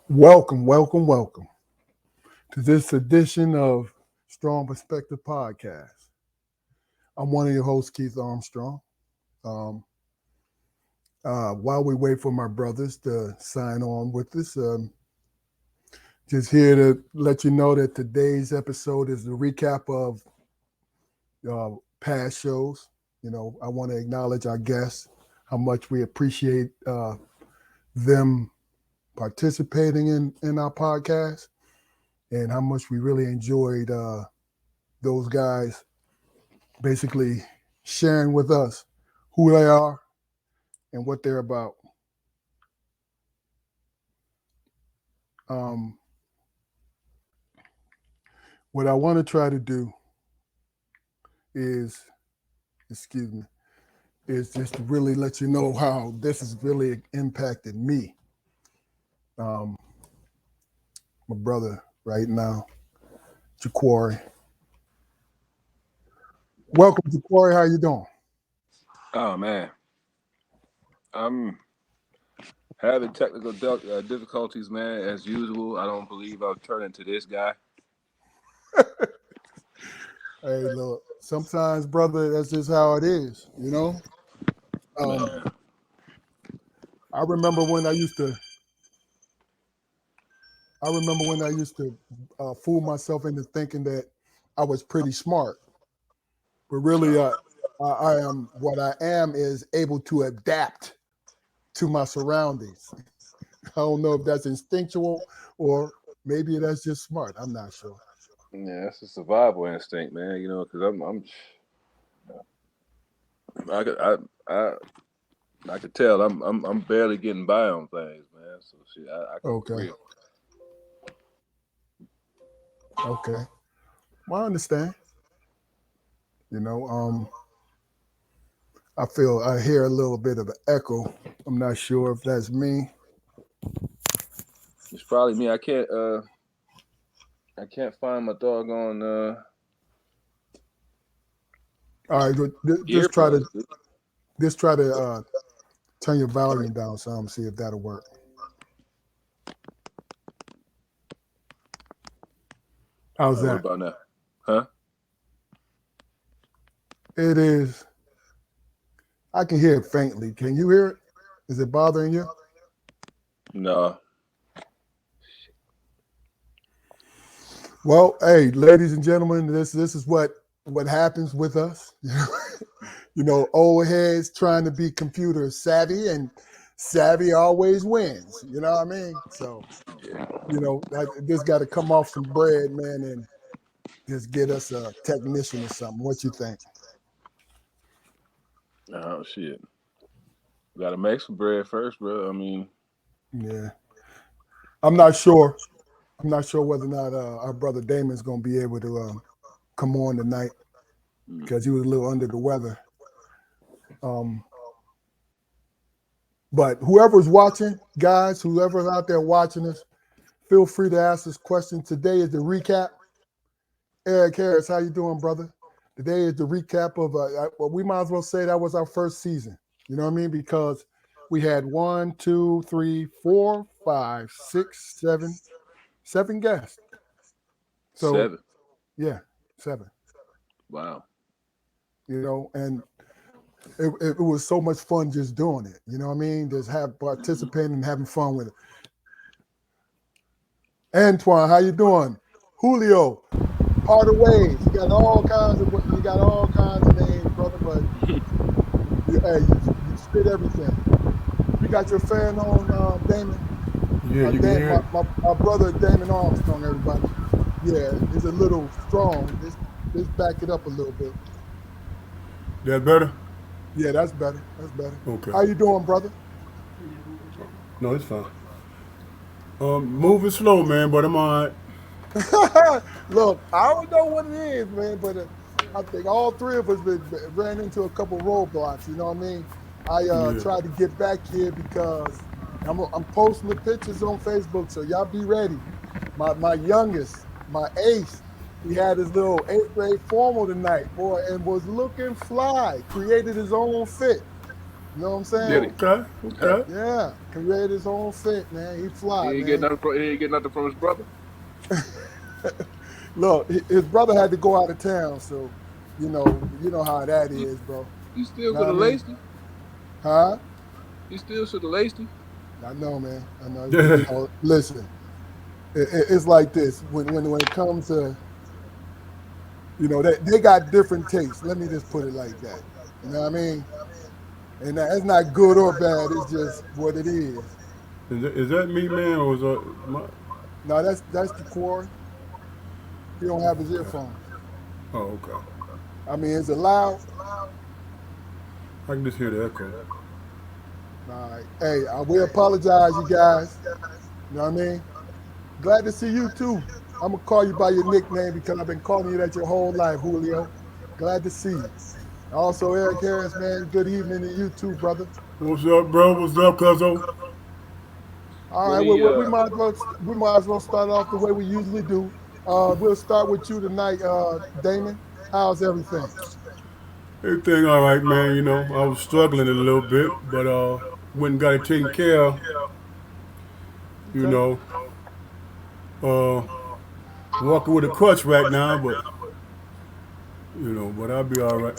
Welcome to this edition of Strong Perspective Podcast. I'm one of your hosts, Keith Armstrong. Um, while we wait for my brothers to sign on with us, just here to let you know that today's episode is a recap of past shows. I want to acknowledge our guests, how much we appreciate them participating in our podcast, and how much we really enjoyed those guys basically sharing with us who they are and what they're about. Um, what I want to try to do is, excuse me, is just to really let you know how this has really impacted me. My brother right now, Jaquari. Welcome, Jaquari. How you doing? Oh man, I'm having technical difficulties, man. As usual, I don't believe I'll turn into this guy. Hey, look, sometimes, brother, that's just how it is, Man, I remember when I used to fool myself into thinking that I was pretty smart, but really, I am what I am is able to adapt to my surroundings. I don't know if that's instinctual or maybe that's just smart. I'm not sure. yeah, that's a survival instinct, man. Because I could, I, I could tell I'm barely getting by on things, man. So shit, I keep it Okay. real. Okay. Well, I understand. You know, um, I hear a little bit of an echo. I'm not sure if that's me. It's probably me. I can't find my doggone All right, just try to earplugs, dude. just try to turn your volume down some, see if that'll work. How's What that? about now? Huh? It is. I can hear it faintly. Can you hear it? Is it bothering you? No. Well, hey, ladies and gentlemen, this is what happens with us. Old heads trying to be computer savvy, and savvy always wins. You know what I mean? So, Yeah. this got to come off some bread, man, and just get us a technician or something. What you think? Oh shit. Gotta make some bread first, bro. I mean, Yeah, I'm not sure. I'm not sure whether or not our brother Damon's going to be able to come on tonight mm, because he was a little under the weather. Um, but whoever's watching, guys, whoever's out there watching us, feel free to ask us questions. Today is the recap. Eric Harris, how you doing, brother? Today is the recap of well, we might as well say that was our first season. You know what I mean? Because we had 7 guests. So 7. yeah, 7. Wow. And it was so much fun just doing it. You know what I mean? Just Hmm. participating and having fun with it. Antoine, how you doing? Julio, part of ways. You got all kinds of names, brother. But you spit everything. You got your fan on, Damon. Yeah, you can hear it. My brother Damon Armstrong. Everybody. Yeah, it's a little strong. Just back it up a little bit. That better? Yeah, that's better. That's better. Okay. How you doing, brother? No, it's fine. Moving slow, man, but I'm all right. Look, I don't know what it is, man, but I think all three of us ran into a couple roadblocks. You know what I mean? I Yeah. tried to get back here because I'm posting the pictures on Facebook, so y'all be ready. My youngest, my ace, he had his little 8th grade formal tonight, boy, and was looking fly. Created his own fit. You know what I'm Did saying? he? Okay. Yeah, created his own fit, man. He fly, He ain't get man. nothing. He ain't get nothing from his brother. Look, his brother had to go out of town, so you know how that He, is, bro. he still Know could what I have mean? laced him. Huh? He still should have laced him. I know, man. I know. Yeah. Listen, it's like this. When it comes to, they got different tastes. Let me just put it like that. You know what I mean? And that's not good or bad. It's just what it is. Is that me, man, or is that my? Now that's the core. He don't have his Okay. earphones. Oh, okay. I mean, is it loud? I can just hear the echo. All right. Hey, I will apologize, you guys. You know what I mean? Glad to see you too. I'm gonna call you by your nickname because I've been calling you that your whole life, Julio. Glad to see you. Also, Eric Harris, man. Good evening to you too, brother. What's up, bro? What's up, cuzzo? All When right. Well, he we might as well start off the way we usually do. We'll start with you tonight, Damon. How's everything? Everything all right, man. You know, I was struggling a little bit, but went and got it taken care of. You Okay. know, uh, walking with a crutch right now, but but I'll be all right.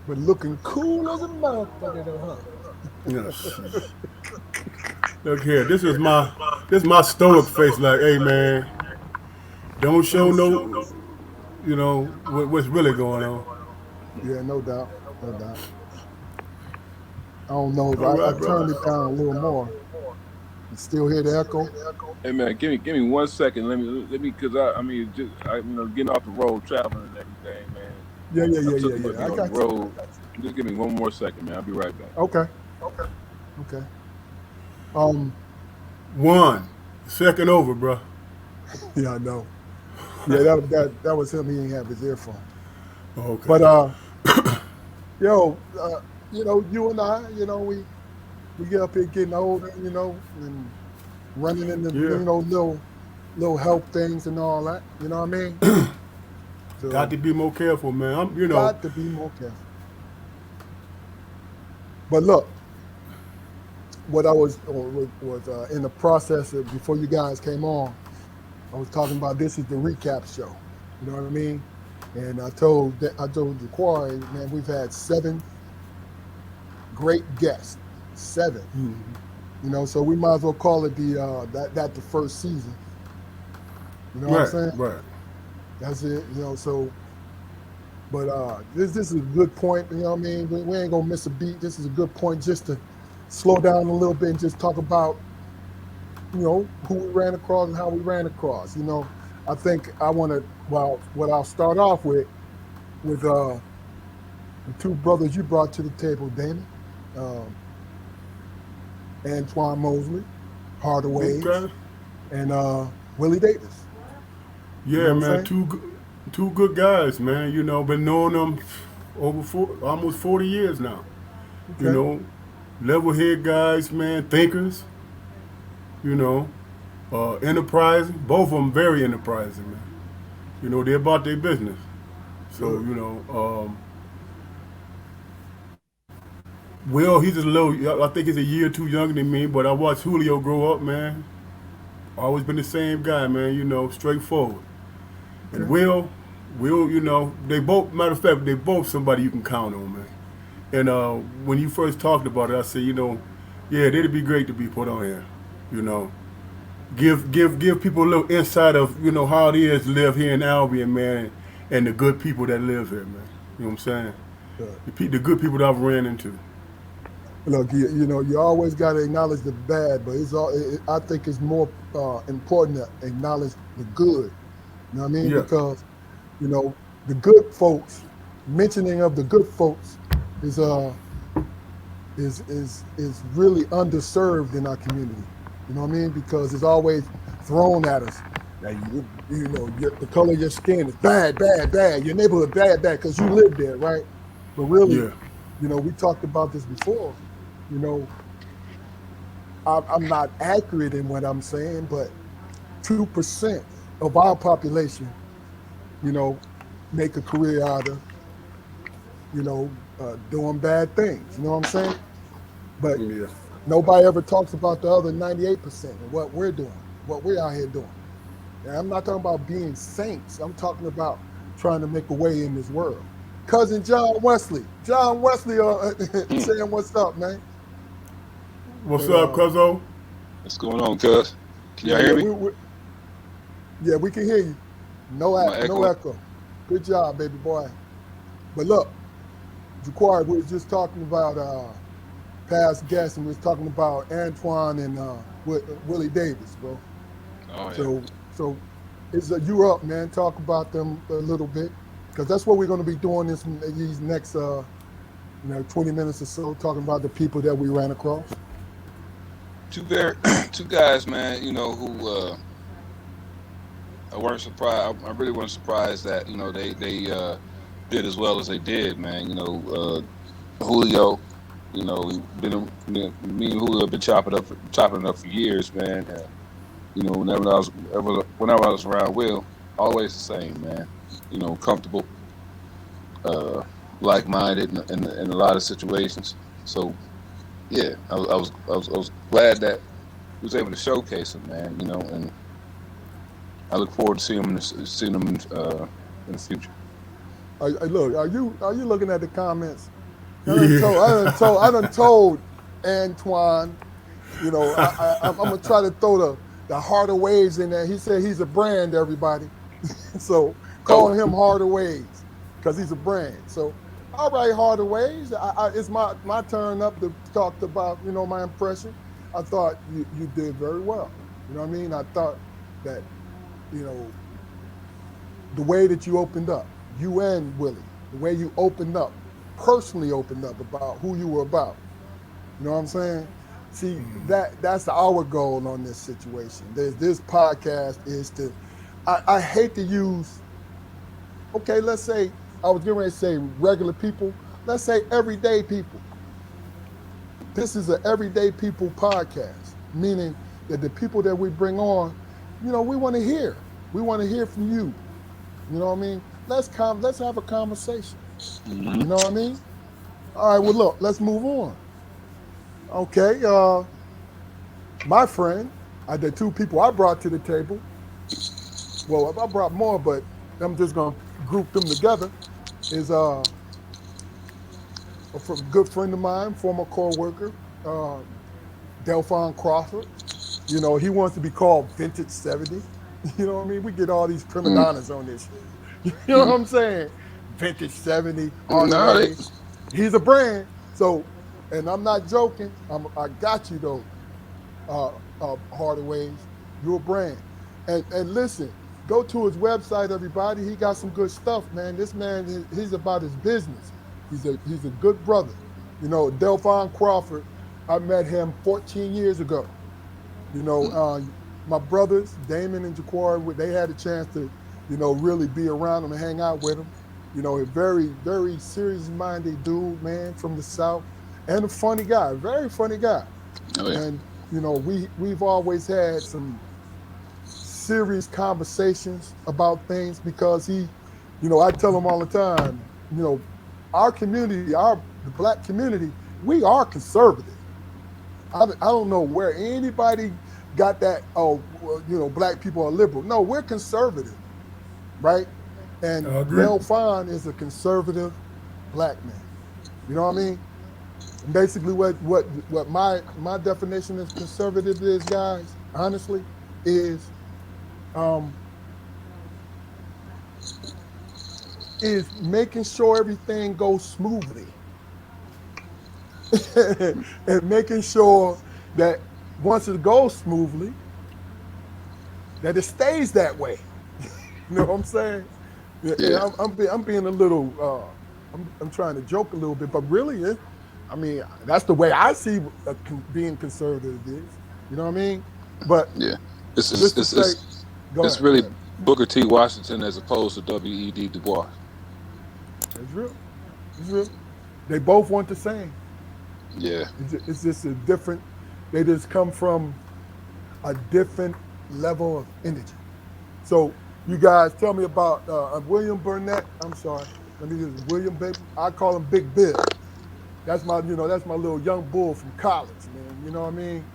But looking cool as a motherfucker, though, Yes. Look here, this is my stoic face. Like, hey, man, don't huh? show no, what's really going on. Yeah, no doubt, no doubt. I don't know if All I right, turned brother. it down a little more. You still hear the echo? Hey man, give me 1 second. Let me, cause I mean, just getting off the road, traveling and everything, man. Yeah, yeah, I yeah, took yeah, it with yeah. me I on the got you. road. Just give me one more second, man. I'll be right back. Okay, okay. Um, One second over, bro. yeah, I know. Yeah, that was him. He didn't have his earphone. Okay. But yo, you and I, we get up here getting older, and running into Yeah. little health things and all that. You know what I mean? Got So to be more careful, man. got to be more careful. But look, what I was in the process of before you guys came on. I was talking about this is the recap show. You know what I mean? And I told Jaquari, man, we've had 7 great guests. 7. So we might as well call it that the first season. You know what I'm Right, saying? right. That's it. So but this is a good point, you know what I mean? We ain't gonna miss a beat. This is a good point just to slow down a little bit and just talk about, who we ran across and how we ran across. I think I want to. Well, what I'll start off with the 2 brothers you brought to the table, Damon, um, Antoine Mosley, Hardaways, Okay. and Willie Davis. You know Yeah, what I'm man. saying? Two good guys, man. Been knowing them almost 40 years now. You Okay. know, level-head guys, man. Thinkers. You know, enterprising. Both of them very enterprising, man. They're about their business. So, Good. Will, he's just a little, I think he's a year or 2 younger than me, but I watched Julio grow up, man. Always been the same guy, man, straightforward. And Okay. Will, they both, matter of fact, they both somebody you can count on, man. And when you first talked about it, I said, yeah, it'd be great to be put on here. You know, give people a little insight of how it is to live here in Albion, man, and the good people that live here, man. You know what I'm saying? Good. The good people that I've ran into. Look, you always got to acknowledge the bad, but I think it's more important to acknowledge the good. You know what I mean? Yeah, Because the good folks, mentioning of the good folks is is really underserved in our community. You know what I mean? Because it's always thrown at us. That the color of your skin is bad, bad, bad. Your neighborhood bad, bad, because you live there, right? But really, yeah, we talked about this before. You know, I'm not accurate in what I'm saying, but 2% of our population, you know, make a career out of, doing bad things. You know what I'm saying? But Yeah. nobody ever talks about the other 98% and what we're doing, what we're out here doing. And I'm not talking about being saints. I'm talking about trying to make a way in this world. Cousin John Wesley. John Wesley Hmm. saying what's up, man. What's But up, Cuzzo? What's going on, cuz? Can yeah, y'all yeah, hear me? yeah, we can hear you. No, Am I no echoing? echo. Good job, baby boy. But look, Jaquari, we was just talking about past guests, and we was talking about Antoine and Willie Davis, bro. Oh yeah. So is you up, man? Talk about them a little bit, because that's what we're going to be doing these next 20 minutes or so, talking about the people that we ran across. Two guys, man. Who I weren't surprised. I really wasn't surprised that they did as well as they did, man. Julio. Me and Julio have been chopping it up for years, man. Whenever I was around Will, always the same, man. Comfortable, uh, like-minded in a lot of situations. So yeah, I was glad that he was able to showcase him, man. And I look forward to seeing him in the future. Look, are you looking at the comments? Yeah. I done told Antoine. I'm gonna try to throw the harder ways in there. He said he's a brand, everybody. So call Oh, him Harder Ways because he's a brand. So all right, Harder Ways. It's my turn up to talk about my impression. I thought you did very well. You know what I mean? I thought that you know the way that you opened up, you and Willie, the way you opened up, personally opened up about who you were about. You know what I'm saying? See, that's our goal on this situation. This podcast is to I hate to use, okay, let's say I was getting ready to say regular people. Let's say everyday people. This is an everyday people podcast, meaning that the people that we bring on, we want to hear. We want to hear from you. You know what I mean? Let's have a conversation. You hmm know what I mean? All right, well look, let's move on. Okay, my friend, the two people I brought to the table. Well, I brought more, but I'm just gonna group them together. Is a good friend of mine, former co-worker, uh, Delphon Crawford. He wants to be called Vintage 70. You know what I mean? We get all these prima donnas on this shit. You know what I'm saying? Vintage 70, No, they. Hardaway. He's a brand. So, and I'm not joking. I got you though, Hardaways. You're a brand. And listen, go to his website, everybody. He got some good stuff, man. This man, he's about his business. He's a good brother. Delphon Crawford, I met him 14 years ago. You know, uh, my brothers, Damon and Jaquari, they had a chance to, really be around him and hang out with him. A very, very serious-minded dude, man, from the South, and a funny guy, very funny guy. Oh yeah. And we've always had some serious conversations about things because I tell him all the time, our community, the black community, we are conservative. I don't know where anybody got that. Oh, well, black people are liberal. No, we're conservative, right? I And agree. Delphon is a conservative black man. You know what I mean? And basically, what my definition of conservative is, guys, honestly, is um, is making sure everything goes smoothly and making sure that once it goes smoothly, that it stays that way. You know what I'm saying? Yeah, Yeah. I'm being a little. I'm trying to joke a little bit, but really, I mean, that's the way I see being conservative is. You know what I mean? But Yeah. It's just it's to it's say, it's, go it's ahead, go really ahead. Booker T. Washington as opposed to W.E.D. Du Bois. It's real. It's real. They both want the same. Yeah. It's just a different. They just come from a different level of energy. So you guys tell me about William Burnett. I'm sorry. Let me use William Baby. I call him Big Bill. that's my little young bull from college, man. You know what I mean?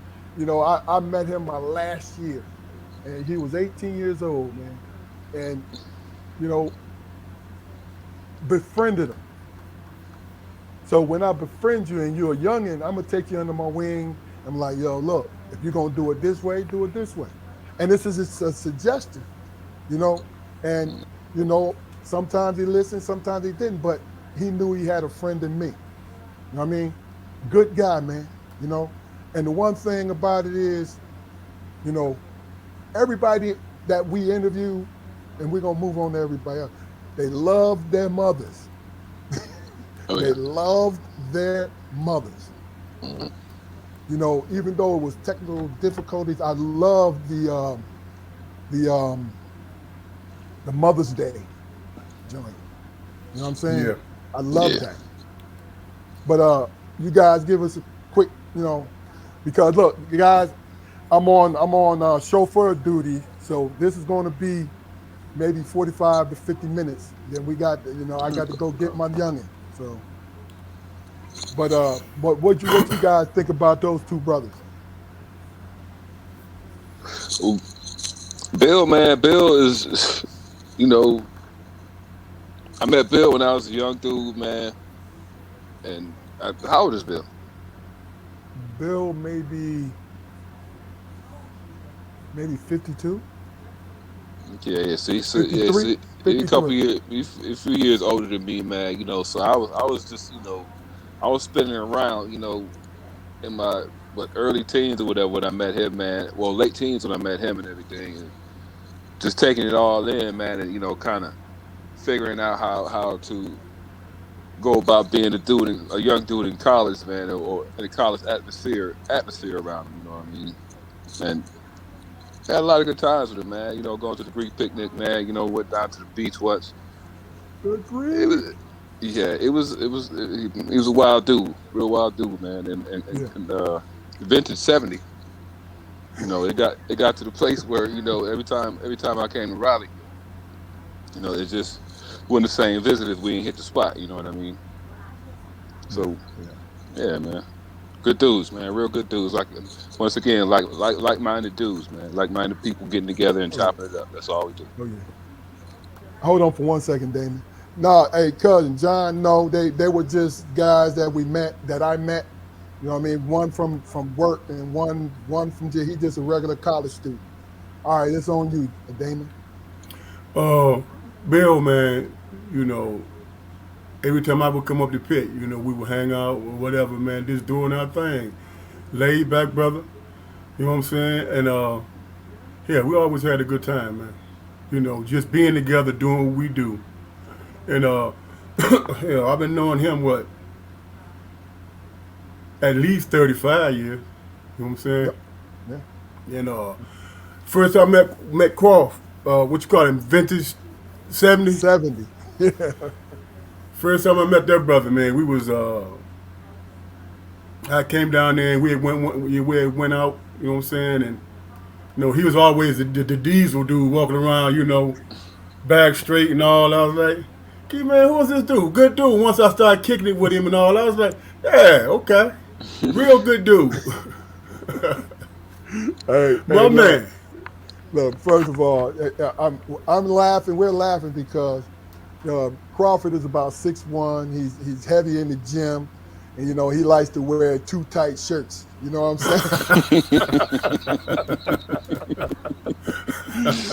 I met him my last year, and he was 18 years old, man. And you know, befriended him. So when I befriend you and you're a youngin, I'm gonna take you under my wing. I'm like, yo, look, if you're gonna do it this way, do it this way. And this is a suggestion, you know. And sometimes he listened, sometimes he didn't, but he knew he had a friend in me. You know what I mean? Good guy, man. You know. And the one thing about it is, you know, everybody that we interview, and we're gonna move on to everybody else, they love their mothers. Oh, They yeah. loved their mothers. Mhm. You know, even though it was technical difficulties, I loved the Mother's Day joint. You know what I'm saying? Yeah. I love Yeah. that. But you guys give us a quick, because look, you guys, I'm on chauffeur duty, so this is going to be maybe 45 to 50 minutes. Then we got, I got to go get my youngin. So, but what you guys think about those two brothers? Ooh, Bill, man, Bill is, you know, I met Bill when I was a young dude, man. And how old is Bill? Bill maybe 52, Yeah, see, 53, see, he a 53. a few years older than me, man. So I was just, I was spinning around, in my early teens or whatever when I met him, man. Well, late teens when I met him and everything, and just taking it all in, man, and kind of figuring out how to go about being a young dude in college, man, or in a college atmosphere around him. You know what I mean? And had a lot of good times with him, man. Going to the Greek picnic, man. Went down to the beach once. Good It grief. was, yeah, he was a wild dude, real wild dude, man. Yeah. And vintage '70. It got to the place where every time I came to Raleigh, it just wasn't the same visit if we ain't hit the spot. You know what I mean? Yeah. So Yeah. yeah, man. Good dudes, man. Real good dudes. Like once again, like-minded dudes, man. Like-minded people getting together and Oh yeah. chopping it up. That's all we do. Oh yeah. Hold on for 1 second, Damon. No, hey, cousin John. No, they were just guys that I met. You know what I mean? One from work and one from he just a regular college student. All right, it's on you, Damon. Uh, Bill, man, you know, every time I would come up the pit, we would hang out or whatever, man, just doing our thing. Laid back, brother. You know what I'm saying? And yeah, we always had a good time, man. Just being together, doing what we do. And hell, I've been knowing him at least 35 years. You know what I'm saying? Yep. Yeah. And first I met Croft, what you call him, vintage 70. 70. Yeah. First time I met that brother, man, we was I came down there and we had went out, you know what I'm saying, and he was always the diesel dude walking around, back straight and all. I was like, "Key man, who is this dude? Good dude." Once I started kicking it with him and all, I was like, "Yeah, okay, real good dude." Hey, My man. look. First of all, I'm laughing. We're laughing because Crawford is about 6'1". He's heavy in the gym, and he likes to wear too tight shirts. You know what I'm saying?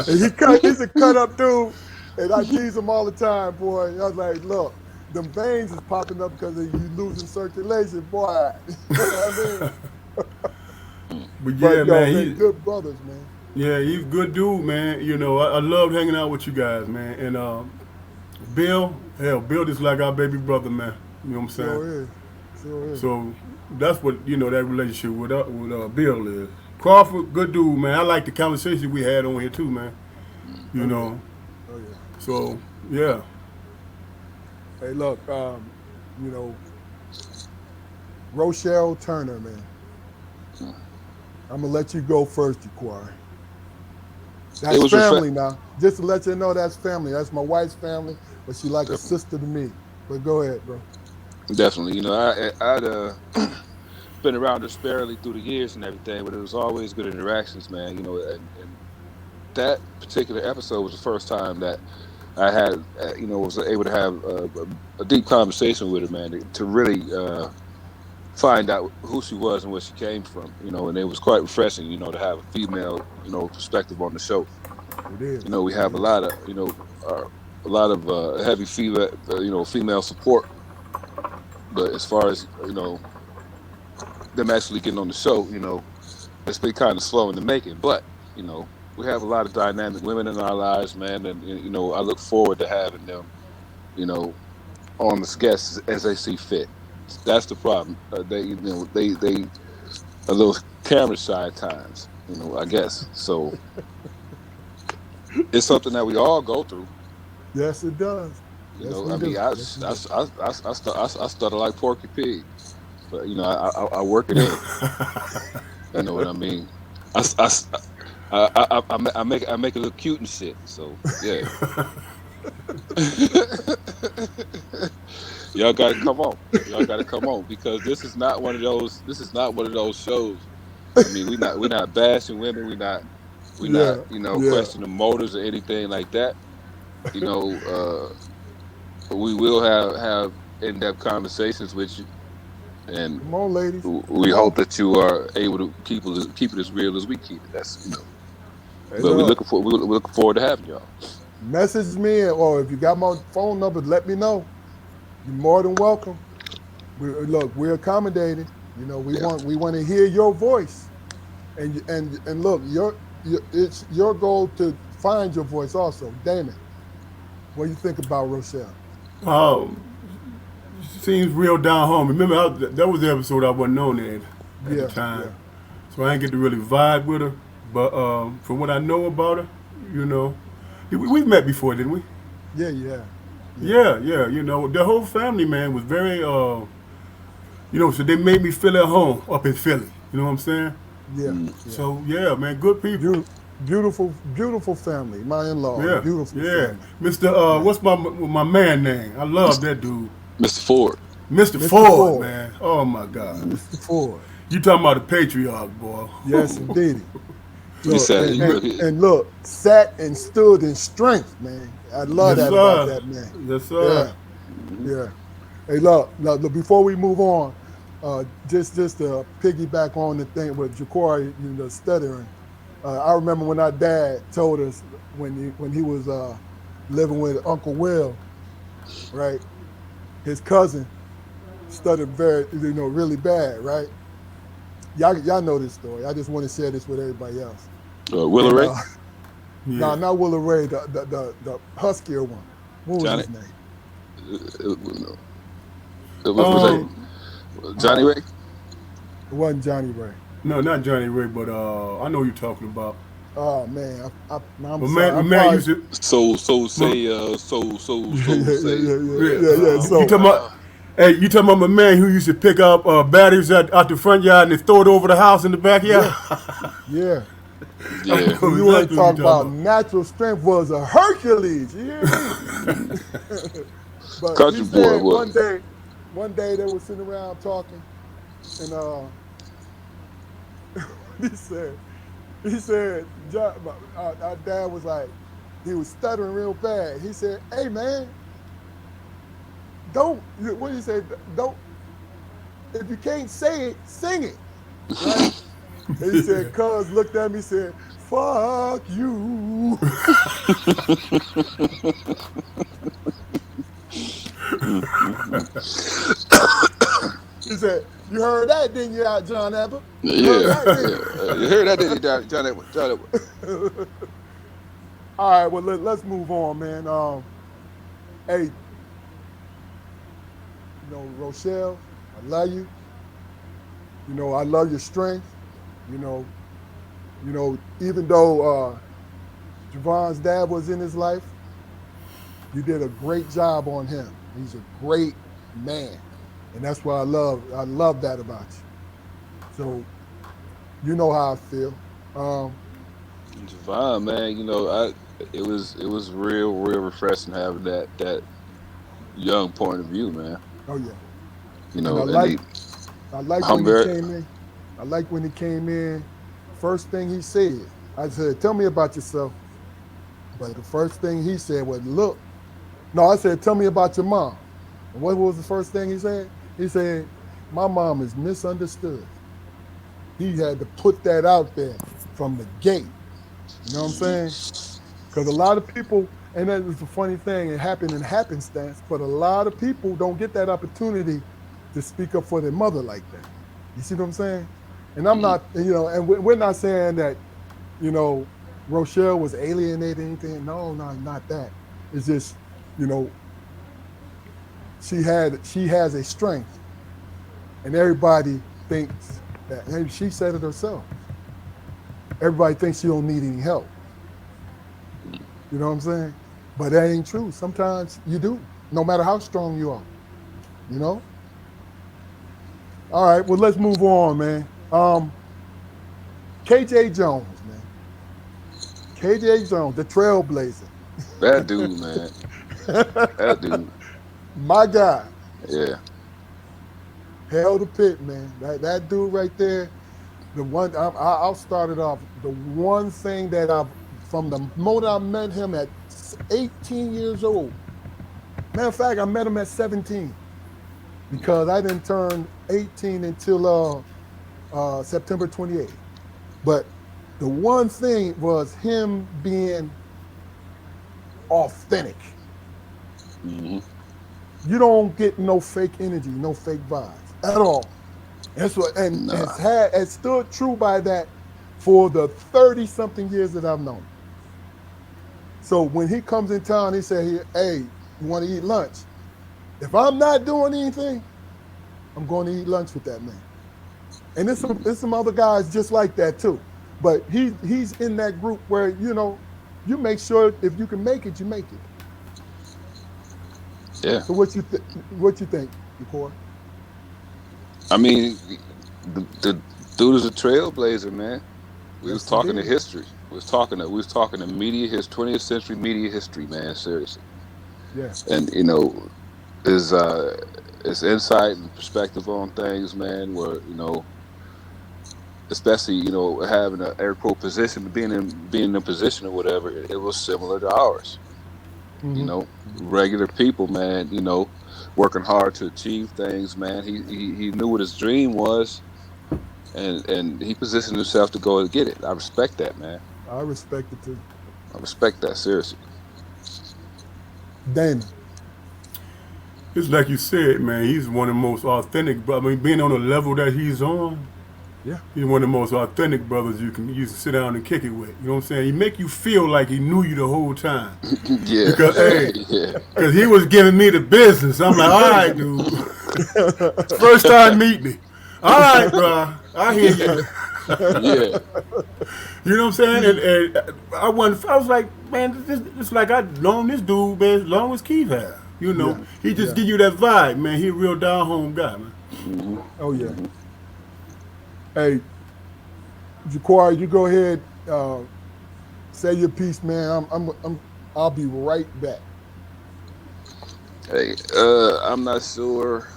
And he's a cut up dude, and I tease him all the time, boy. I was like, look, them veins is popping up because you losing circulation, boy. You know what I mean? But yeah, But man, they good brothers, man. yeah, he's a good dude, man. I loved hanging out with you guys, man. And Bill, hell, Bill just like our baby brother, man. You know what I'm saying? Sure is. Sure is. So that's what that relationship with Bill is. Crawford, good dude, man. I like the conversation we had on here too, man. You know, Oh yeah. so yeah. Hey, look, you know, Rochelle Turner, man. I'm gonna let you go first, Jaquari. It That's was your family now. Just to let you know, that's family. That's my wife's family, but she like a sister to me. But go ahead, bro. Definitely. I'd been around her sparingly through the years and everything, but it was always good interactions, man. And that particular episode was the first time that I had, was able to have a deep conversation with her, man, to really find out who she was and where she came from, and it was quite refreshing, to have a female, perspective on the show. It is. We It have is. a lot of heavy female, female support, but as far as them actually getting on the show, it's been kind of slow in the making. But we have a lot of dynamic women in our lives, man, and I look forward to having them, you know, on the guests as they see fit. That's the problem. They a little camera shy at times, I guess. So it's something that we all go through. Yes, it does. Yes, we I mean, do. I Yes, we do. I stutter like Porky Pig, but I work it in. You know what I mean? I, I, I make it look cute and shit. So yeah, y'all got to come on. Y'all got to come on because this is not one of those. This is not one of those shows. I mean, we're not bashing women. We're not Yeah, yeah. questioning motives or anything like that. You know, we will have in-depth conversations with you, and Come on, ladies. we Come hope on. that you are able to keep it as real as we keep it. Hey, But look, we're looking forward to having y'all. message me, or if you got my phone number, let me know. You're more than welcome. Look, we're accommodating. Yeah. We want to hear your voice, and look, it's your goal to find your voice also. Damon, what do you think about Rochelle? Um, Seems real down home. Remember, that was the episode I wasn't on at the Yeah, time, yeah, so I didn't get to really vibe with her. But from what I know about her, you know, we met before, didn't we? yeah, yeah, yeah, Yeah, yeah. The whole family, man, was very, so they made me feel at home up in Philly. You know what I'm saying? yeah, Mm. yeah. So yeah, man, good people. Beautiful, beautiful family. My in-laws, Yeah, beautiful yeah. family. Mr. Yeah, What's my man name? I love that dude. Mr. Ford. Mr. Mr. Ford, Ford, man. Oh my God. Mr. Ford. You talking about a patriarch, boy. Yes, indeedy. He Look, said, look, and look, sat and stood in strength, man. I love Yes, that about sir. that man. Yes, Yeah, sir. yeah. Hey, look, before we move on, just to piggyback on the thing with Ja'Cory, stuttering. I remember when our dad told us when he was living with Uncle Will, right? His cousin stuttered very, really bad, right? Y'all know this story. I just want to share this with everybody else. Willa And Ray, no, Yeah. not Willa Ray, the huskier one. What was Johnny, his name? was Um, that Johnny Uh, Ray? it wasn't Johnny Ray. no, not Johnny Ray, but I know who you're talking about. Oh man, I'm My sorry. man, my I'm man probably used to. So My, say yeah, so yeah, yeah, say. yeah, yeah, yeah, yeah, yeah. you So talking about? Hey, you talking about my man who used to pick up batteries out the front yard and they throw it over the house in the backyard? yeah, yeah. I Yeah, know You want to exactly what talk you're about talking natural strength was a Hercules. You hear me? But he country boy. said What? one day they were sitting around talking, and he said, John, our dad was like, he was stuttering real bad. He said, "Hey man, don't what did he say? Don't if you can't say it, sing it, right?" And he said, "Cuz looked at me, said, fuck you." He said, "You heard that, didn't you, out John Apple? You heard Yeah, that, didn't yeah. you?" You heard that, didn't you, John Edward? John Edward. All right, well let's move on, man. Hey, Rochelle, I love you. I love your strength. You know, even though Javon's dad was in his life, you did a great job on him. He's a great man, and that's what I love. I love that about you. So you know how I feel. Javon, man, it was real refreshing having that young point of view, man. Oh yeah, You And know, and they, I like I'm when he very, came in. I like when he came in. First thing he said, I said, "Tell me about yourself." But the first thing he said was, "Look." No, I said, "Tell me about your mom." And what was the first thing he said? He said, "My mom is misunderstood." He had to put that out there from the gate. You know what I'm saying? Because a lot of people, and that is the funny thing, it happened in happenstance, but a lot of people don't get that opportunity to speak up for their mother like that. You see what I'm saying? And I'm not, and we're not saying that, you know, Rochelle was alienated anything. No, no, not that. It's just, you know, she has a strength, and everybody thinks that, and she said it herself. Everybody thinks she don't need any help. You know what I'm saying? But that ain't true. Sometimes you do, no matter how strong you are. You know? All right, well, let's move on, man. KJ Jones, man. KJ Jones, the trailblazer. that dude, man. That dude, My guy. yeah. Hell the pit, man. That dude right there, the one, I'll start it off. The one thing that from the moment I met him at 18 years old, matter of fact, I met him at 17 because I didn't turn 18 until September 28th. But the one thing was him being authentic. Hmm. You don't get no fake energy, no fake vibes at all. That's what, and Nah. has stood true by that for the 30 something years that I've known him. So when he comes in town, he say, "Hey, you want to eat lunch?" If I'm not doing anything, I'm going to eat lunch with that man. And there's some other guys just like that too. But he's in that group where, you make sure if you can make it, you make it. Yeah. So what you think, Nicole? I mean, the dude is a trailblazer, man. We was Yes, he talking to is. history. We was talking to media, his 20th century media history, man. Seriously, Yeah. and his his insight and perspective on things, man. Where especially having an air quote position, being in a position or whatever, it was similar to ours. You Mm-hmm. know, regular people, man. Working hard to achieve things, man. He knew what his dream was, and he positioned himself to go and get it. I respect that, man. I respect it too. I respect that seriously. Dana. It's like you said, man. He's one of the most authentic. I mean, being on the level that he's on, Yeah. he's one of the most authentic brothers you can sit down and kick it with. You know what I'm saying? He make you feel like he knew you the whole time. Yeah, Because hey, yeah, because he was giving me the business. I'm like, all right, dude. First time meet me. All right, bro. I hear you. yeah, You know what I'm saying? And I was like, man, it's like I've known this dude, man, as long as Keith has. Yeah. He just Yeah. give you that vibe, man. He a real down home guy, man. hmm Oh yeah. hmm Hey, Jaquari, you go ahead. Say your piece, man. I'll be right back. Hey, I'm not sure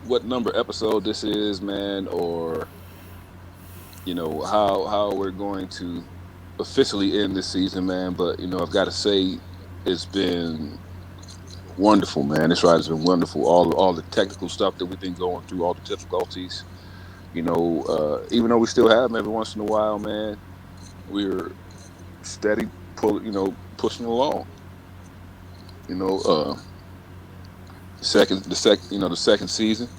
what number episode this is, man, or how we're going to officially end this season, man. But I've got to say, it's been wonderful, man. This ride has been wonderful. All the technical stuff that we've been going through, all the difficulties. Even though we still have them every once in a while, man, we're steady pushing along. You know, the second season,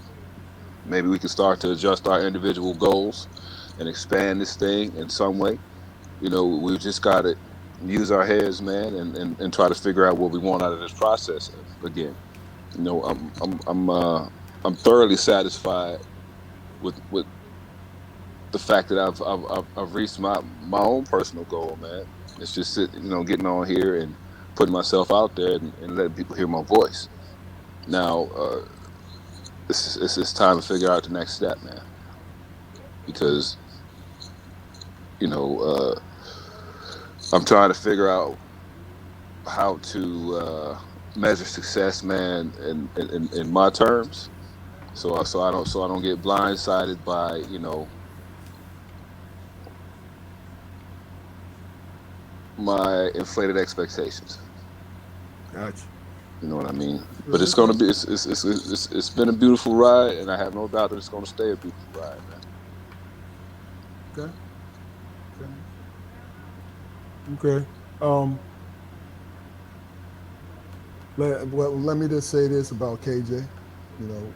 maybe we can start to adjust our individual goals and expand this thing in some way. We've just got to use our heads, man, and try to figure out what we want out of this process again. I'm thoroughly satisfied with the fact that I've reached my own personal goal, man. It's just getting on here and putting myself out there and letting people hear my voice. Now, it's time to figure out the next step, man. Because you know, I'm trying to figure out how to measure success, man, in my terms, so I don't get blindsided by my inflated expectations. Gotcha. You know what I mean? But Really it's gonna good. be it's been a beautiful ride, and I have no doubt that it's gonna stay a beautiful ride, man. Okay. Okay. Okay. Let me just say this about KJ. You know,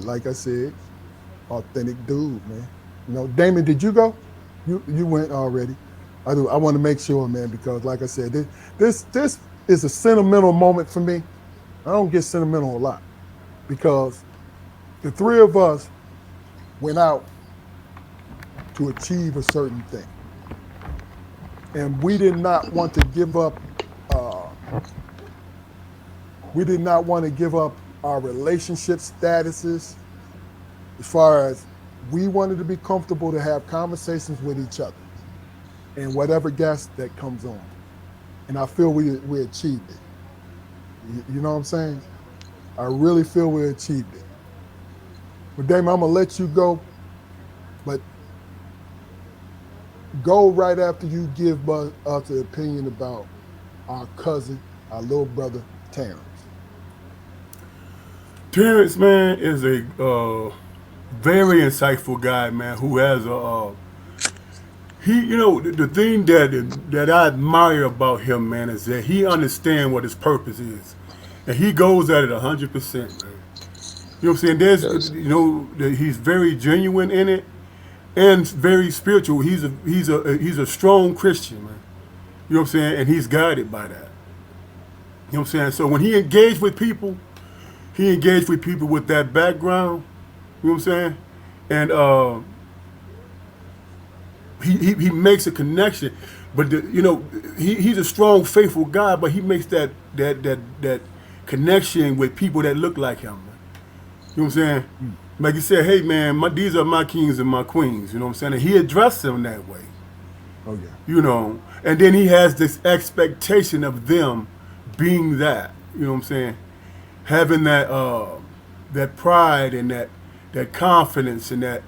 like I said, authentic dude, man. You know, Damon, did you go? You went already. I do. I want to make sure, man, because like I said, this is a sentimental moment for me. I don't get sentimental a lot because the three of us went out to achieve a certain thing, and we did not want to give up. Uh, we did not want to give up our relationship statuses as far as we wanted to be comfortable to have conversations with each other and whatever guest that comes on. And I feel we achieved it. You know what I'm saying? I really feel we achieved it. But Damon, I'm gonna let you go, but go right after you give us an opinion about our cousin, our little brother, Terrence. Terrence, man, is a very insightful guy, man, who has the thing that I admire about him, man, is that he understands what his purpose is, and he goes at it 100%, man. You know what I'm saying? Yes. He's very genuine in it, and very spiritual. He's a strong Christian, man. You know what I'm saying? And he's guided by that. You know what I'm saying? So when he engaged with people with that background. You know what I'm saying? And he makes a connection, but he's a strong, faithful guy. But he makes that connection with people that look like him. You know what I'm saying? Like he said, hey man, these are my kings and my queens. You know what I'm saying? And he addressed them that way. Oh yeah. You know, and then he has this expectation of them being that. You know what I'm saying? Having that pride and that confidence and that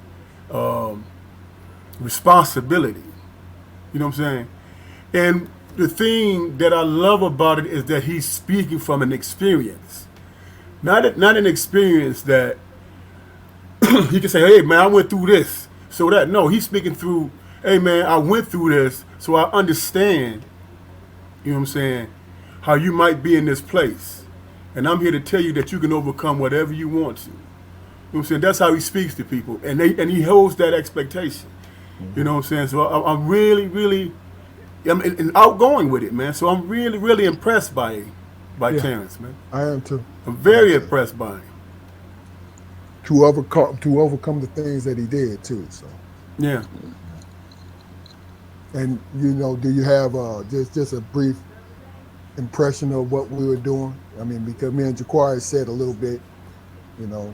responsibility. You know what I'm saying? And the thing that I love about it is that he's speaking from an experience, not an experience that he can say, "Hey man, I went through this." So that no, he's speaking through, "Hey man, I went through this, so I understand." You know what I'm saying? How you might be in this place, and I'm here to tell you that you can overcome whatever you want to. You know what I'm saying? That's how he speaks to people, and he holds that expectation. You know what I'm saying? So I'm really, I'm outgoing with it, man. So I'm really impressed by Yeah, Terrence, man. I am too. I'm very impressed by him. To overcome the things that he did too. So, Yeah. and do you have just a brief impression of what we were doing? I mean, because me and Jaquari said a little bit. You know,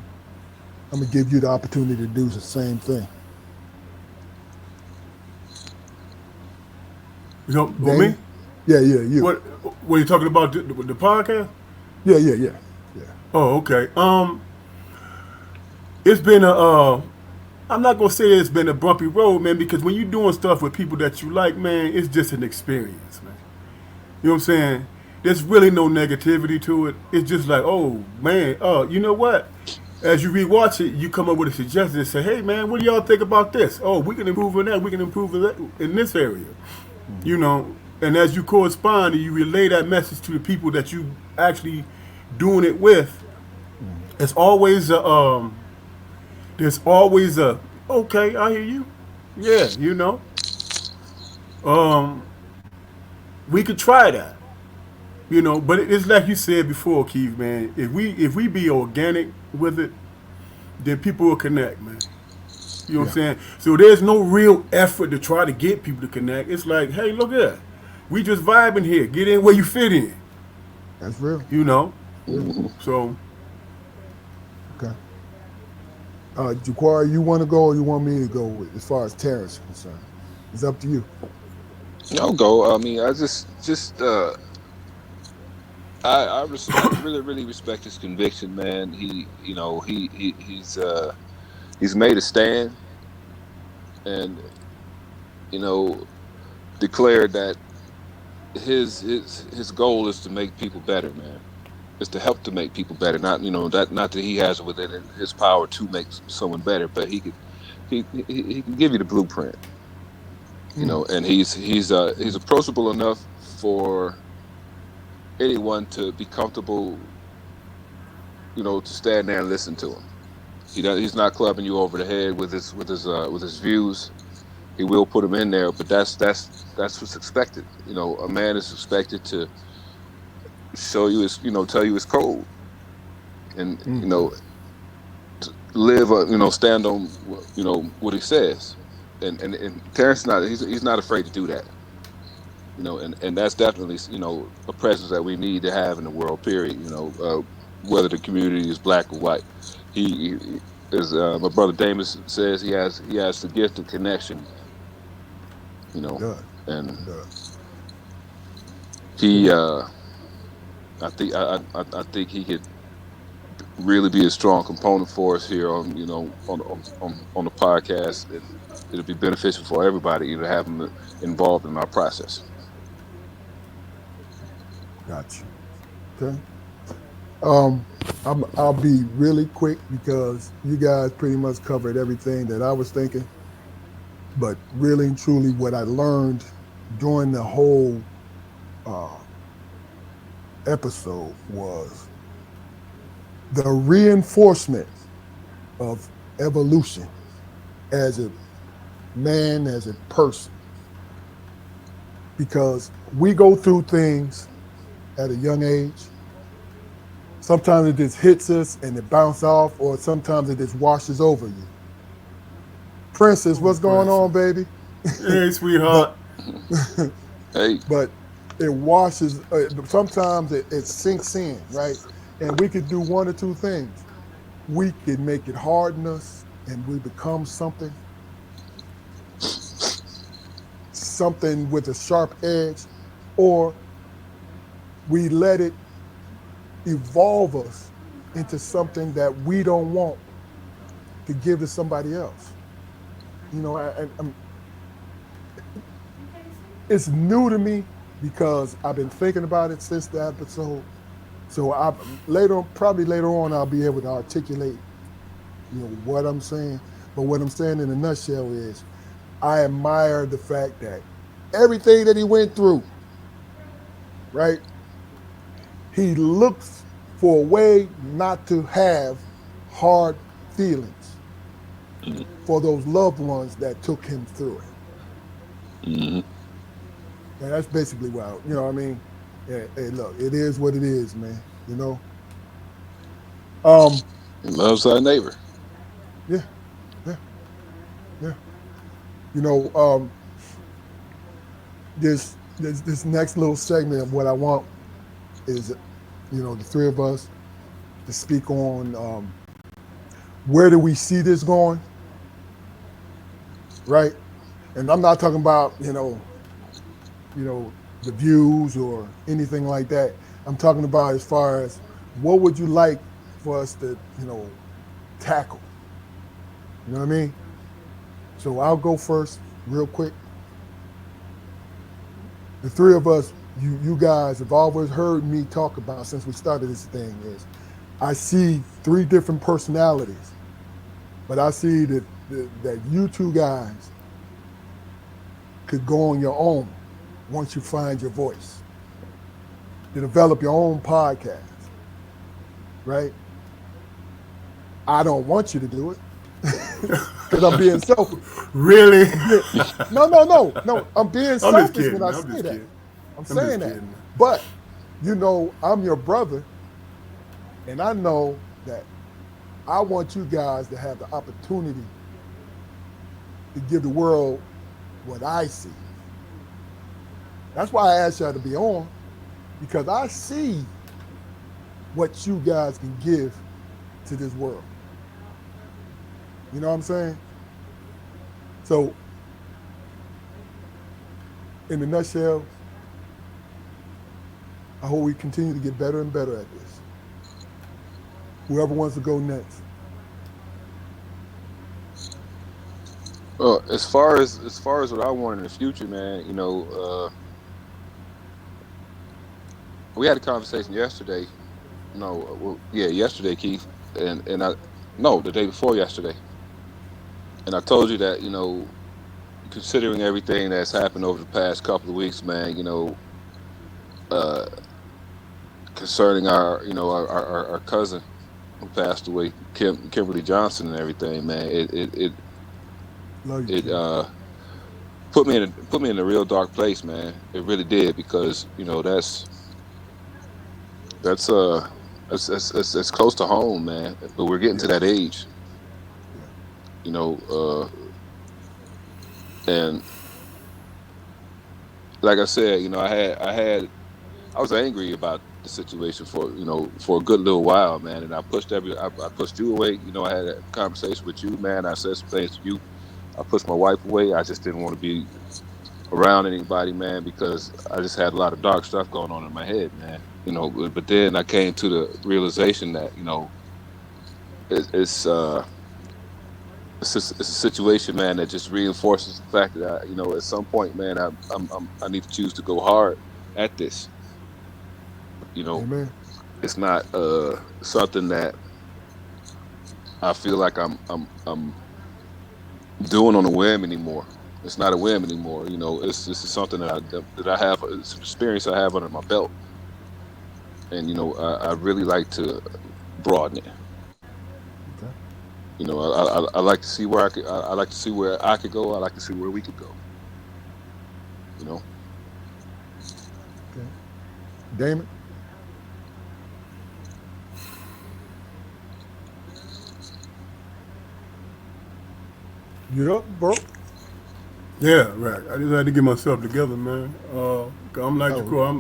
I'm gonna give you the opportunity to do the same thing. You know, with Damon? me? Yeah, you. What were you talking about the podcast? Yeah. Oh, okay. It's been I'm not gonna say it's been a bumpy road, man, because when you're doing stuff with people that you like, man, it's just an experience, man. You know what I'm saying? There's really no negativity to it. It's just like, oh man, you know what? As you rewatch it, you come up with a suggestion and say, hey man, what do y'all think about this? Oh, we can improve on that. We can improve in this area. You know, and as you correspond and you relay that message to the people that you actually doing it with, it's always there's always a okay, I hear you. Yeah, we could try that. But it's like you said before, Keith, man. If we be organic with it, then people will connect, man. You know what I'm Yeah, saying? So there's no real effort to try to get people to connect. It's like, hey, look here. We just vibing here. Get in where you fit in. that's real. You know? Real. So Okay. Jaquari, you want to go or you want me to go with as far as Terrence is concerned? It's up to you. I'll go. I mean, I just I really really respect his conviction, man. He's made a stand and you know declared that his goal is to make people better, man. Is to help to make people better. Not not that he has within his power to make someone better, but he can give you the blueprint. Mm. And he's approachable enough for anyone to be comfortable, to stand there and listen to him. He's not clubbing you over the head with his views. He will put them in there, but that's what's expected. A man is expected to show you his, tell you his code, and Mm. live, stand on, what he says. And Terrence he's not afraid to do that. And that's definitely, a presence that we need to have in the world. Period. Whether the community is black or white. He as my brother Damus says, he has the gift of connection. You It know, does. and It does. he, I think he could really be a strong component for us here on, on the podcast, and it'll be beneficial for everybody to have him involved in our process. Got you. Okay. Um, I'll be really quick because you guys pretty much covered everything that I was thinking. But really and truly, what I learned during the whole uh, episode was the reinforcement of evolution as a man, as a person. Because we go through things at a young age. Sometimes it just hits us and it bounces off, or sometimes it just washes over you. Princess, what's going on, baby? Hey, sweetheart. Hey, But it washes, sometimes it sinks in, right? And we could do one or two things. We could make it harden us and we become something with a sharp edge, or we let it evolve us into something that we don't want to give to somebody else. It's new to me because I've been thinking about it since the episode. So probably later on, I'll be able to articulate, what I'm saying. But what I'm saying in a nutshell is, I admire the fact that everything that he went through, right? He looks for a way not to have hard feelings for those loved ones that took him through it. mm-hmm. And that's basically what I mean? Hey, look, it is what it is, man. He loves our neighbor. Yeah, yeah, yeah. You know, um, this next little segment of what I want is, the three of us to speak on where do we see this going, right? And I'm not talking about, the views or anything like that. I'm talking about as far as what would you like for us to, tackle? You know what I mean? So I'll go first real quick. The three of us, you guys have always heard me talk about since we started this thing is I see three different personalities, but I see that you two guys could go on your own once you find your voice. You develop your own podcast, right? I don't want you to do it because I'm being selfish. Really? No. I'm being I'm just selfish kidding. when I I'm say just that. kidding. I'm just saying that. kidding. But, I'm your brother, and I know that I want you guys to have the opportunity to give the world what I see. That's why I asked y'all to be on, because I see what you guys can give to this world. You know what I'm saying? So, in a nutshell, I hope we continue to get better and better at this. Whoever wants to go next. Well, as far as what I want in the future, man, we had a conversation yesterday. No, well, yeah, yesterday, Keith, and I, no, the day before yesterday, and I told you that considering everything that's happened over the past couple of weeks, man, uh, concerning our cousin who passed away, Kimberly Johnson, and everything, man, Love you, it King. put me in a real dark place, man. It really did because that's that's close to home, man. But we're getting to that Yes. age, Yeah. you know, and like I said, I was angry about the situation for a good little while, man. And I pushed you away. I had a conversation with you, man. I said some things to you. I pushed my wife away. I just didn't want to be around anybody, man, because I just had a lot of dark stuff going on in my head, man. But then I came to the realization that it, it's uh it's a situation, man, that just reinforces the fact that at some point, man, I need to choose to go hard at this. You know, Amen. it's not something that I feel like I'm doing on a whim anymore. It's not a whim anymore. It's This is something that I have. It's an experience I have under my belt, and I really like to broaden it. Okay. I like to see where I like to see where I could go. I like to see where we could go. You know. Okay. Damon, you up, bro? Yeah, right. I just had to get myself together, man. 'Cause I'm like the Oh, crow. I'm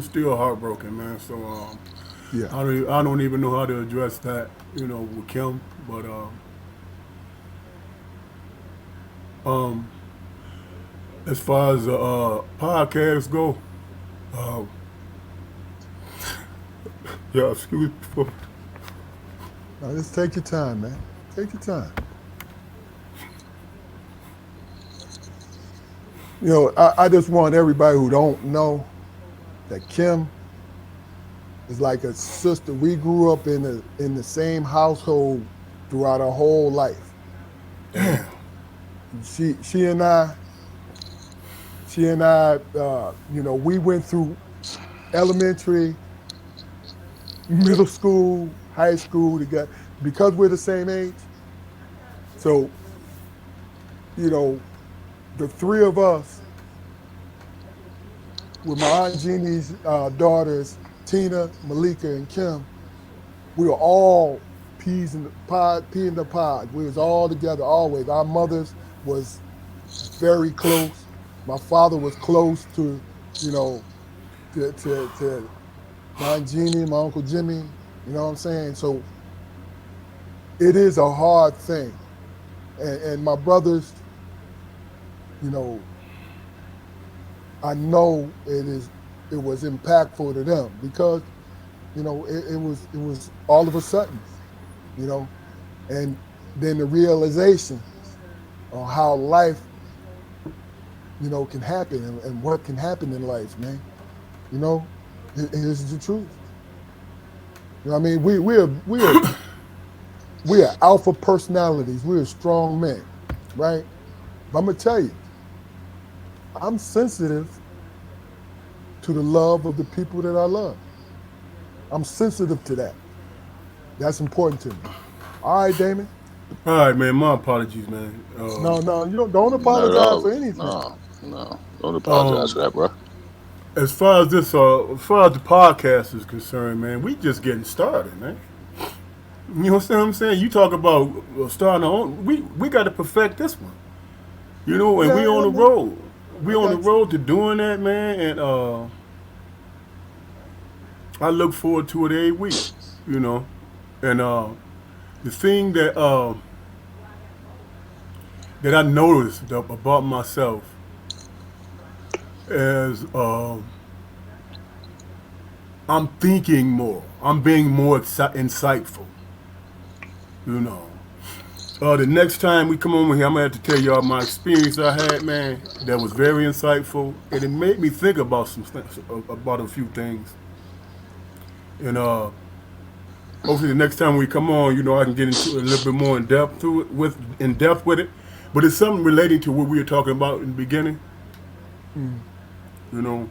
still heartbroken, man. So yeah. I don't even know how to address that, with Kim. But um, as far as the podcast go, uh, yeah, excuse me. Now, just take your time, man. Take your time. I just want everybody who don't know that Kim is like a sister. We grew up in the same household throughout our whole life, and Damn. she and I, we went through elementary, middle school, high school together because we're the same age. So you know, the three of us with my aunt Jeannie's daughters, Tina, Malika, and Kim, we were all peas in the pod, pea in the pod. We was all together always. Our mothers was very close. My father was close to, you know, to my aunt Jeannie, my uncle Jimmy. You know what I'm saying? So it is a hard thing, and my brothers, you know, I know it was impactful to them because it was all of a sudden, you know, and then the realization of how life can happen and what can happen in life, man. You know, it's the truth. You know what I mean? We are alpha personalities. We're strong men, right? But I'm gonna tell you, I'm sensitive to the love of the people that I love. I'm sensitive to that. That's important to me. All right, Damon. All right, man. My apologies, man. No, no, you don't Not at apologize for all. anything. No, no. Don't apologize Um, for that, bro. as far as the podcast is concerned, man, we just getting started, man. You know what I'm saying? You talk about starting our own. We got to perfect this one, and we Yeah, on yeah, the man. road. We I on the got you. road to doing that, man. And I look forward to it every week, you know. And the thing that I noticed about myself is I'm thinking more. I'm being more insightful. You know. The next time we come over here, I'm gonna have to tell y'all my experience I had, man. That was very insightful, and it made me think about about a few things. And hopefully, the next time we come on, I can get into it a little bit more in depth with it. But it's something relating to what we were talking about in the beginning. You know,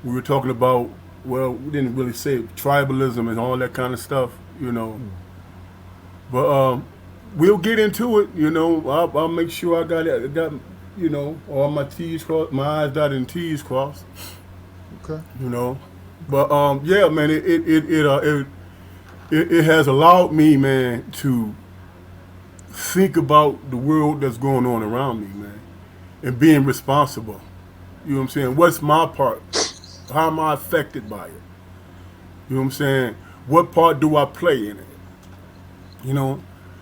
we were talking about, well, we didn't really say it, tribalism and all that kind of stuff. But we'll get into it. I'll make sure I got all my T's crossed, my I's dotted and T's crossed. Okay. But yeah, man, it has allowed me, man, to think about the world that's going on around me, man, and being responsible. You know what I'm saying? What's my part? How am I affected by it? You know what I'm saying? What part do I play in it?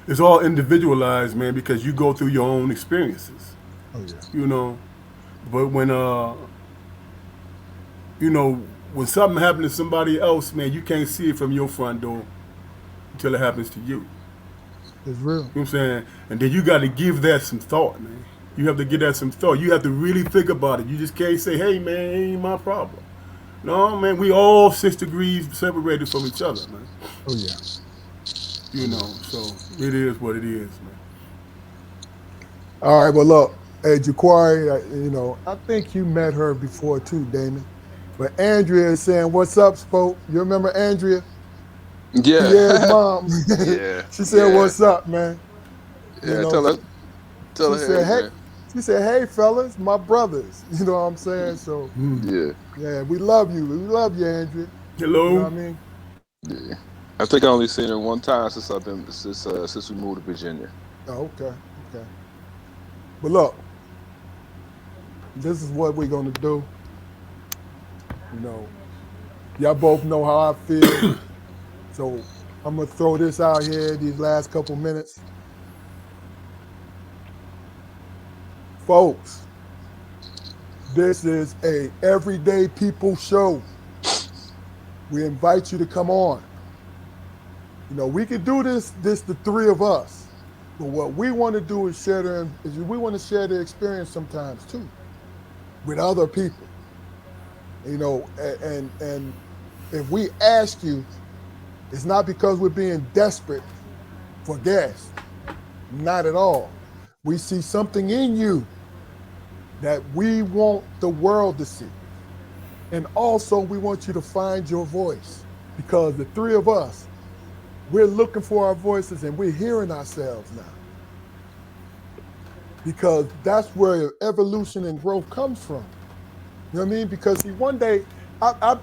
It's all individualized, man, because you go through your own experiences. Oh yeah. But when something happens to somebody else, man, you can't see it from your front door until it happens to you. It's real. You know what I'm saying? And then you got to give that some thought, man. You have to give that some thought. You have to really think about it. You just can't say, hey, man, it ain't my problem. No, man, we all 6 degrees separated from each other, man. Oh yeah. So it is what it is, man. All right. Well, look, hey, Jaquari, I think you met her before too, Damon. But Andrea is saying, "What's up, Spoke?" You remember Andrea? Yeah. Pierre's mom. Yeah. She said, Yeah. "What's up, man?" Yeah. know, Tell her. She said, "Hey." She said, "Hey, fellas, my brothers." You know what I'm saying? So Yeah. we love you. We love you, Andrea. Hello. You know what I mean? Yeah. I think I only seen her one time since we moved to Virginia. Oh, okay. But look, this is what we're gonna do. Y'all both know how I feel. So I'm gonna throw this out here these last couple minutes. Folks, this is a Everyday People show. We invite you to come on. We could do this the 3 of us. But what we want to do is we want to share the experience sometimes too with other people. And if we ask you, it's not because we're being desperate for guests. Not at all. We see something in you that we want the world to see. And also we want you to find your voice, because the 3 of us, we're looking for our voices and we're hearing ourselves now. Because that's where evolution and growth comes from. You know what I mean? Because see, one day, I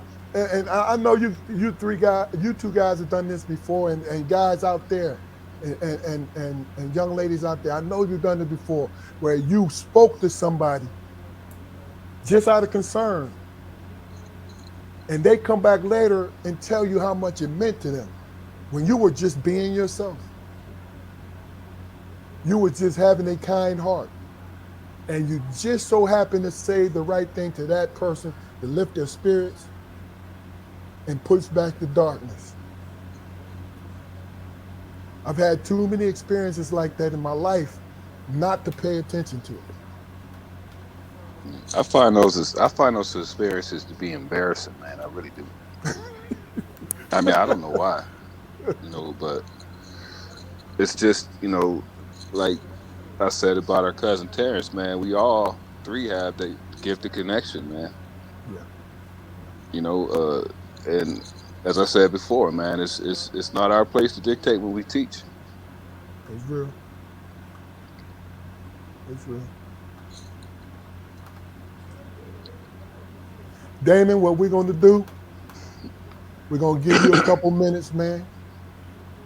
know you two guys have done this before, and guys out there, and young ladies out there, I know you've done it before, where you spoke to somebody just out of concern, and they come back later and tell you how much it meant to them when you were just being yourself. You were just having a kind heart, and you just so happen to say the right thing to that person to lift their spirits and push back the darkness. I've had too many experiences like that in my life not to pay attention to it. I find those experiences to be embarrassing, man. I really do. I mean, I don't know why, but it's just, like I said about our cousin Terrence, man. We all 3 have the gift of connection, man. Yeah. And as I said before, man, it's not our place to dictate what we teach. It's real. It's real. Damon, what we're going to do, we're going to give you a couple minutes, man.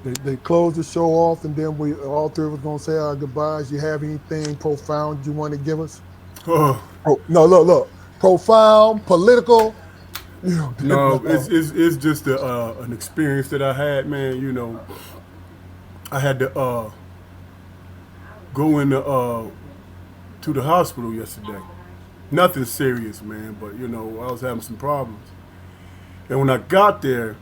They close the show off, and then we all 3 of us going to say our goodbyes. You have anything profound you want to give us? Oh, no, look. Profound, political. no, it's just an experience that I had, man. I had to go to the hospital yesterday. Nothing serious, man, but I was having some problems. And when I got there,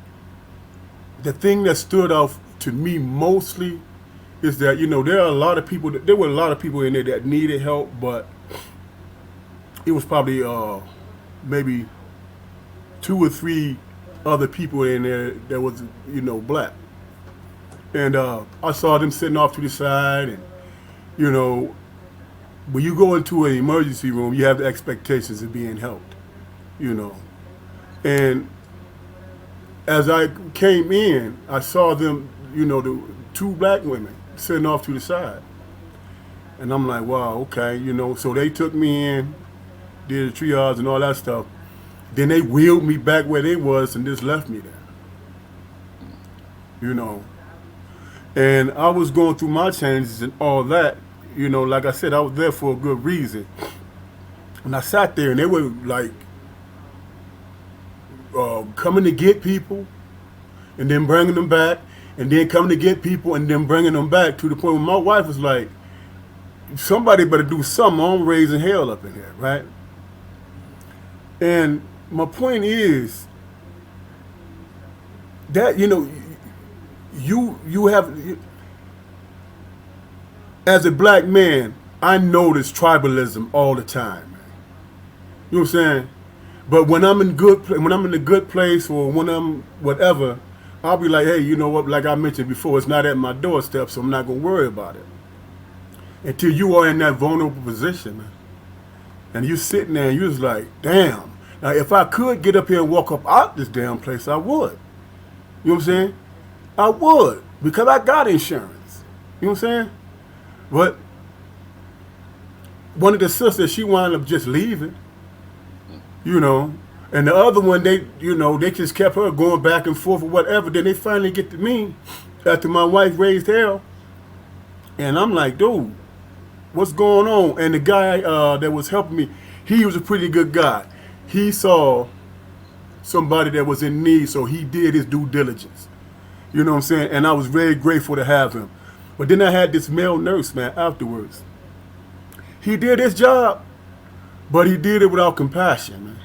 the thing that stood out to me mostly is that there are a lot of people. There were a lot of people in there that needed help, but it was probably maybe 2 or 3 other people in there that was black, and I saw them sitting off to the side, and when you go into an emergency room, you have the expectations of being helped, and as I came in, I saw them, the 2 black women sitting off to the side. And I'm like, wow, okay, so they took me in, did the triage and all that stuff. Then they wheeled me back where they was and just left me there. And I was going through my changes and all that. Like I said, I was there for a good reason. And I sat there and they were like, coming to get people and then bringing them back, and then coming to get people and then bringing them back, to the point where my wife was like, somebody better do something. I'm raising hell up in here, right? And my point is that you have, as a black man, I notice tribalism all the time, man. You know what I'm saying? But when I'm in a good place, or when I'm whatever, I'll be like, hey, you know what? Like I mentioned before, it's not at my doorstep, so I'm not gonna worry about it. Until you are in that vulnerable position, man, and you sitting there and you're just like, damn. Now, if I could get up here and walk up out this damn place, I would. You know what I'm saying? I would, because I got insurance. You know what I'm saying? But one of the sisters, she wound up just leaving. And the other one, they just kept her going back and forth or whatever. Then they finally get to me after my wife raised hell. And I'm like, dude, what's going on? And the guy that was helping me, he was a pretty good guy. He saw somebody that was in need, so he did his due diligence. You know what I'm saying? And I was very grateful to have him. But then I had this male nurse, man, afterwards. He did his job, but he did it without compassion, man.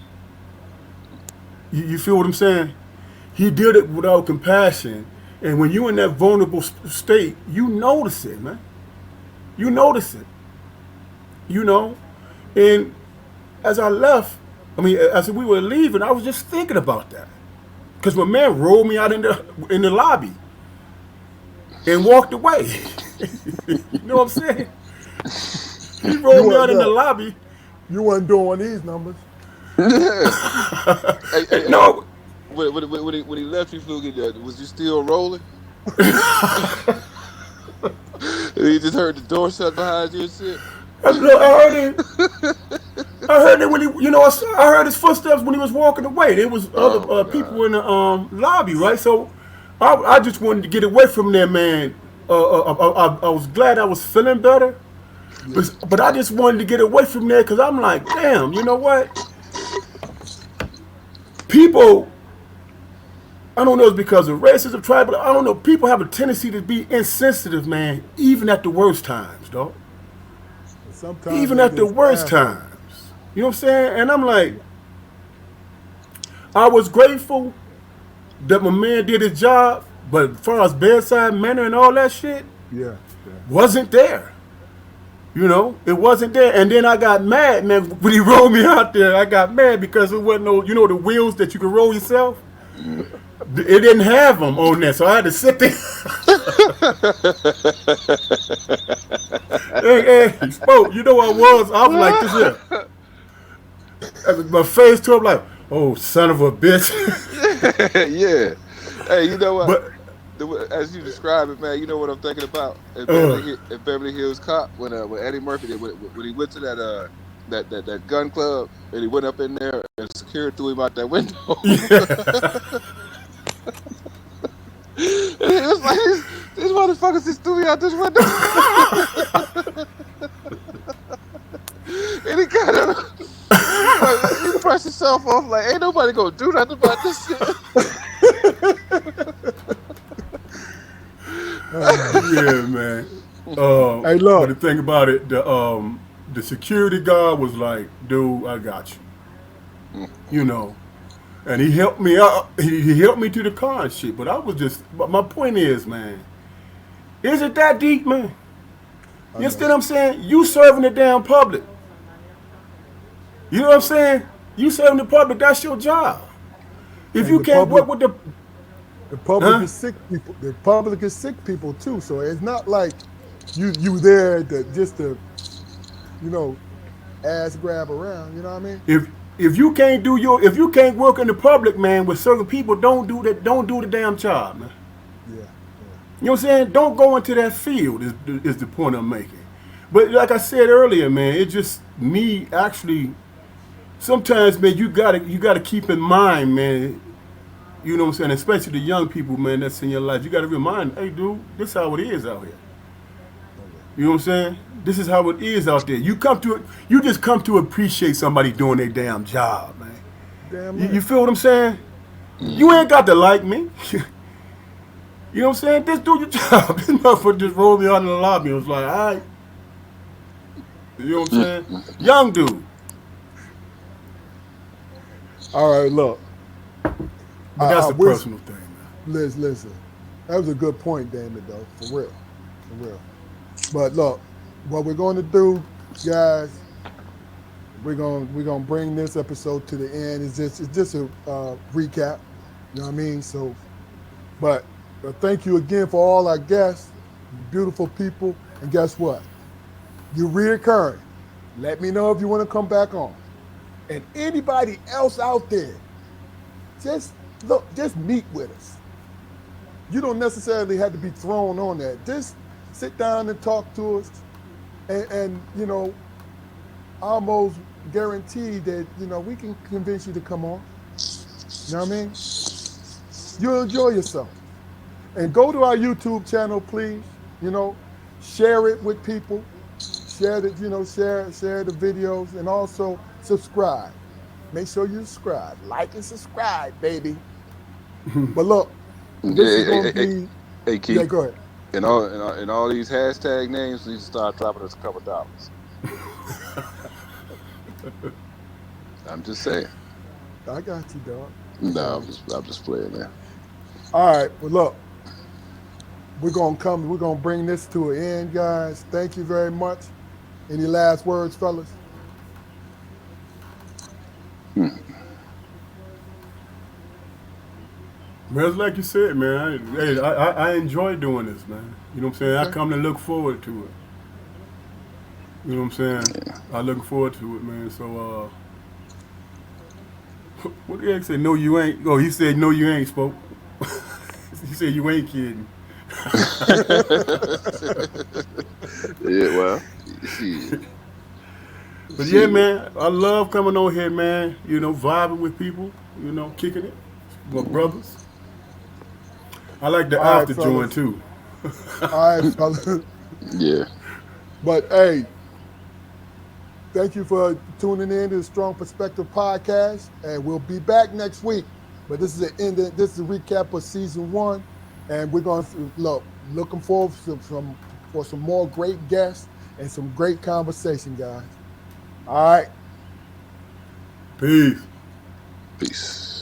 You feel what I'm saying? He did it without compassion. And when you're in that vulnerable state, you notice it, man. You notice it. And as I left, as we were leaving, I was just thinking about that. Because my man rolled me out in the lobby and walked away. You know what I'm saying? He rolled me out in the lobby. You wasn't doing these numbers. Hey, No. When he left you, Flugie, was you still rolling? You just heard the door shut behind you and shit. I heard it. I heard it when I heard his footsteps when he was walking away. There was other people in the lobby, right? So I just wanted to get away from there, man. I was glad I was feeling better, but I just wanted to get away from there because I'm like, damn, you know what? People, I don't know, it's because of racism, tribal, I don't know. People have a tendency to be insensitive, man, even at the worst times, dog. Sometimes Even at the worst times. You know what I'm saying? And I'm like, I was grateful that my man did his job, but as far as bedside manner and all that shit, wasn't there. It wasn't there. And then I got mad, man, when he rolled me out there. I got mad because it wasn't no, the wheels that you can roll yourself? It didn't have them on there, so I had to sit there. hey, he spoke. I was like this here. My face to him like, oh, son of a bitch. Yeah. Hey, you know what? But as you describe it, man, you know what I'm thinking about? In Beverly Hills Cop, when Eddie Murphy did, when he went to that gun club and he went up in there and security threw him out that window. Yeah. And it was like, these motherfuckers just threw me out this window. And he kind of, he brushed himself off like, ain't nobody gonna do nothing about this shit. Yeah, man. Hey, look. But the thing about it, the security guard was like, dude, I got you. And he helped me out. He helped me to the car and shit. But I was just. But my point is, man, is it that deep, man? I You understand know. what I'm saying? You serving the damn public. You know what I'm saying? You serving the public. That's your job. If And you can't work with the, the public huh? is sick people. The public is sick people too. So it's not like you there to just to, you know, ass grab around. You know what I mean? If you can't do your, if you can't work in the public, man, with certain people, don't do that. Don't do the damn job, man. Yeah, yeah. You know what I'm saying? Don't go into that field. Is the point I'm making. But like I said earlier, man, it just me actually. Sometimes, man, you gotta keep in mind, man. You know what I'm saying? Especially the young people, man, that's in your life. You gotta remind, hey, dude, this is how it is out here. Oh, yeah. You know what I'm saying? This is how it is out there. You just come to appreciate somebody doing their damn job, man. Damn You right. feel what I'm saying? You ain't got to like me. You know what I'm saying? Just do your job. This motherfucker just rolled me out in the lobby and was like, all right. You know what I'm saying? Young dude. All right, look. But that's I a wish. personal thing, man. Listen. That was a good point, Damon. Though, for real. But look, what we're going to do, guys, we're gonna bring this episode to the end. It's just a recap. You know what I mean? So, but thank you again for all our guests, beautiful people, and guess what? You're reoccurring. Let me know if you want to come back on. And anybody else out there, just meet with us. You don't necessarily have to be thrown on that. Just sit down and talk to us, and you know, almost guarantee that we can convince you to come on. You know what I mean? You'll enjoy yourself. And go to our YouTube channel, please. You know, share it with people. Share the share the videos, and also subscribe. Make sure you subscribe, like and subscribe, baby. But look, this is Hey, gonna hey, hey, be hey, yeah. Keith. Go ahead. And all these hashtag names need to start dropping us a couple dollars. I'm just saying. I got you, dog. No, I'm just playing, man. All right. Well, look, we're gonna bring this to an end, guys. Thank you very much. Any last words, fellas? Man, it's like you said, man. I enjoy doing this, man. You know what I'm saying? I Okay. come to look forward to it. You know what I'm saying? I look forward to it, man. So, what did he say? No, you ain't. Oh, he said, no, you ain't, spoke. He said, you ain't kidding. Yeah, well, shit. But yeah, Shit. man, I love coming on here, man. You know, vibing with people. You know, kicking it. My brothers. I like the All right, after joint fellas. too. All right, fellas. Yeah. But hey, thank you for tuning in to the Strong Perspective Podcast, and we'll be back next week. But this is the end. This is a recap of season 1, and we're going to looking forward for some more great guests and some great conversation, guys. All right. Peace. Peace.